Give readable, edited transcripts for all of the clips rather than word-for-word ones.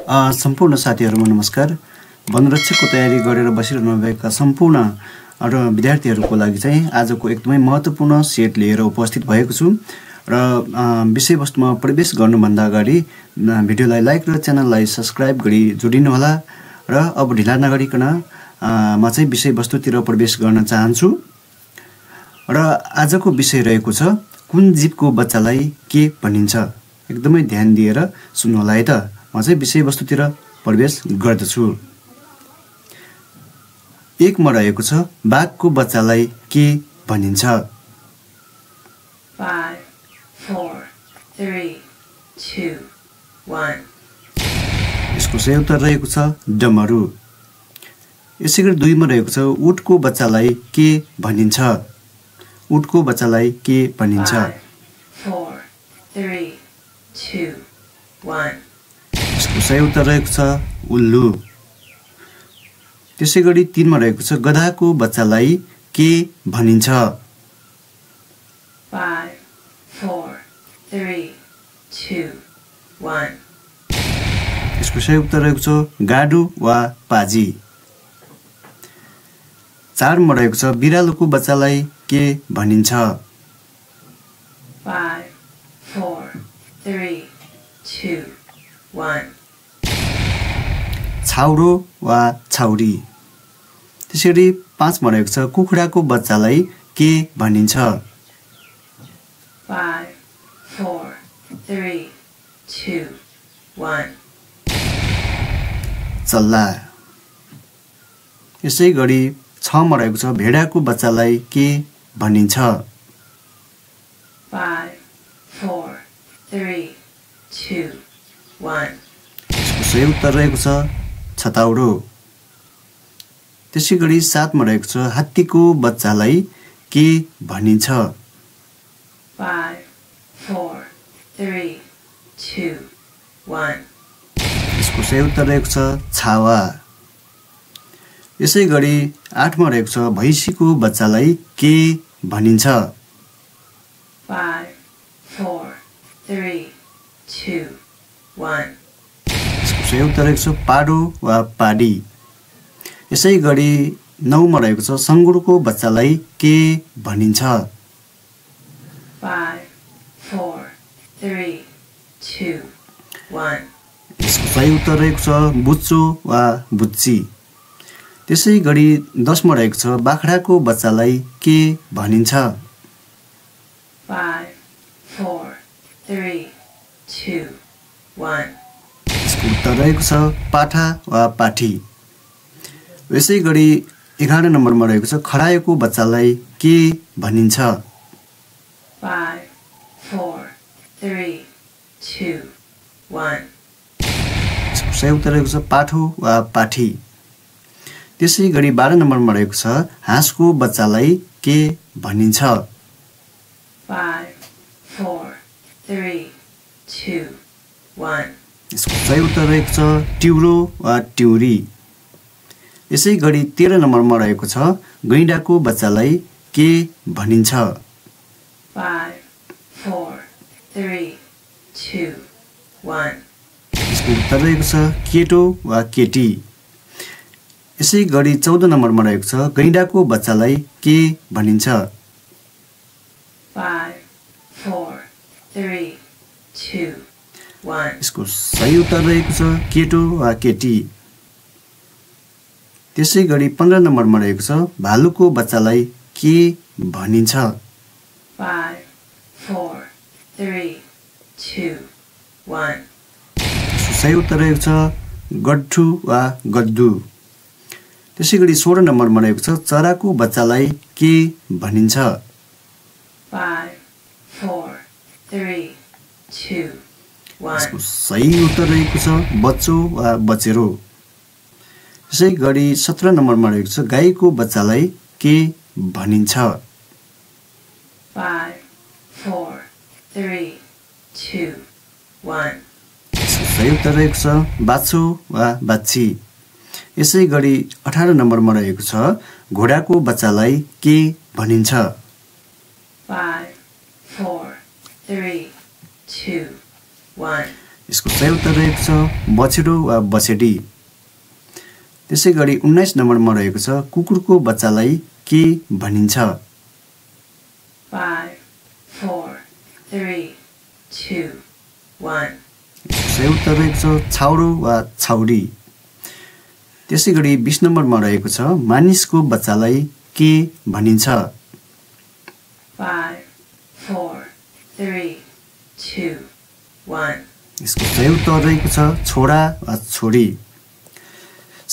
सम्पूर्ण साथीहरुमा नमस्कार। वनरक्षकको तयारी गरेर बसिरहनु भएका सम्पूर्ण विद्यार्थीहरुको लागि चाहिँ आजको एकदमै महत्त्वपूर्ण सेट लिएर उपस्थित भएको छु र विषयवस्तुमा प्रवेश गर्नुभन्दा अगाडि भिडियोलाई लाइक र च्यानललाई सब्स्क्राइब गरी जोडिनु होला र अब ढिला नगरिकन म चाहिँ विषयवस्तुतिर प्रवेश गर्न चाहन्छु र आजको विषय रहेको छ कुन जीवको बच्चालाई के भनिन्छ। एकदमै ध्यान दिएर सुन्नु होला है त। म चाहिँ विषयवस्तुतिर प्रवेश गर्दछु। 1 मा रहेको छ बाघको बच्चालाई के भनिन्छ। 5 4 3 2 1 यसको सही उत्तर रहेको छ डमरू। यसैगरी 2 मा रहेको छ उटको बच्चालाई के भनिन्छ। उटको बच्चालाई के भनिन्छ। 5 4 3 2 1 यसको सही उत्तर रहेको छ उल्लु। त्यसैगरी 3 मा रहेको छ गधाको बच्चालाई के भनिन्छ। 5 4 3 2 1 यसको सही उत्तर रहेको छ गाडु वा पाजी। 4 मा रहेको छ बिरालोको बच्चालाई के भनिन्छ। 5 4 3 2 1 छाउरो वा छाउरी। त्यसैगरी 5 मा रहेको छ कुखुराको बच्चालाई के भनिन्छ। 5 4 3 2 1 चल्ला। यसैगरी 6 मा रहेको छ भेडाको बच्चालाई के भनिन्छ। 5 4 3 2 1 यसको सही उत्तर रहेको छ छताउरो। त्यसैगरी 7 मा रहेको छ हात्तीको बच्चालाई के भनिन्छ। 5 4 3 2 1 यसको सही उत्तर रहेको छ छावा। यसैगरी 8 मा रहेको छ भैँसीको बच्चालाई के भनिन्छ। 5 4 3 2 1 यसको सही उत्तर रहेको छ पाडो वा पाडी। यसैगरी 9 मा रहेको छ सङ्गुरको बच्चालाई के भनिन्छ। 5 4 3 2 1 यसको सही उत्तर रहेको छ बुच्चो वा बुच्ची। त्यसैगरी 10 मा रहेको छ बाख्राको बच्चालाई के भनिन्छ। 5 4 3 2 1 यसको उत्तर रहेको छ पाठा वा पाठी। यसैगरी 11 नम्बरमा रहेको छ खरायोको बच्चालाई के भनिन्छ। 5 4 3 2 1 यसको सही उत्तर रहेको छ पाठो वा पाठी। त्यसैगरी 12 नम्बरमा रहेको छ हाँसको बच्चालाई के भनिन्छ। 5 4 3 2 1 यसको सही उत्तर रहेको छ टिउरो वा टिउरी। यसैगरी 13 नम्बरमा रहेको छ गैंडाको बच्चालाई के भनिन्छ। 5 4 3 2 1 यसको उत्तर रहेको छ केटो वा केटी। यसैगरी 14 नम्बरमा रहेको छ गैंडाको बच्चालाई के भनिन्छ। 5 4 3 2 1 यसको सही उत्तर रहेको छ केटो वा केटी। त्यसैगरी 15 नम्बरमा रहेको छ भालुको बच्चालाई के भनिन्छ। 5 4 3 2 1 यसको सही उत्तर रहेको छ गड्ठु वा गद्दु। त्यसैगरी 16 नम्बरमा रहेको छ चराको बच्चालाई के भनिन्छ। 5 4 3 2 1 यसको सही उत्तर रहेको छ बच्चो वा बचेरो। त्यसैगरी 17 नम्बरमा रहेको छ गाईको बच्चालाई के भनिन्छ। 5 4 3 2 1 यसको सही उत्तर रहेको छ बाछो वा बाछी। यसैगरी 18 नम्बरमा रहेको छ घोडाको बच्चालाई के भनिन्छ। 5 4 3 2 1 यसको सही उत्तर रहेको छ बछेडो वा बछेडी। त्यसै गरी 19 नम्बरमा रहेको छ कुकुरको बच्चालाई के भनिन्छ? 5 4 3 2 1 सही उत्तर रहेको छ छाउरो वा छाउरी। त्यसै गरी 20 नम्बरमा रहेको छ मानिसको बच्चालाई के भनिन्छ? 5 4 3 2 1 यसको सही उत्तर रहेको छ छोरा वा छोरी।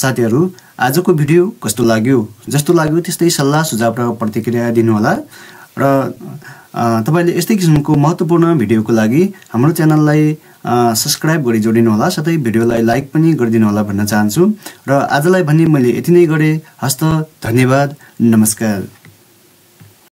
साथीहरू, आजको भिडियो कस्तो लाग्यो? जस्तो लाग्यो त्यस्तै सल्लाह सुझाव र प्रतिक्रिया दिनुहोला र तपाईले यस्तै किसिमको महत्त्वपूर्ण भिडियोको लागि हाम्रो च्यानललाई सब्स्क्राइब गरी जोडिनुहोला, साथै भिडियोलाई लाइक पनि गरिदिनुहोला भन्न चाहन्छु र आजलाई भने मैले यति नै गरे। हस्त, धन्यवाद, नमस्कार।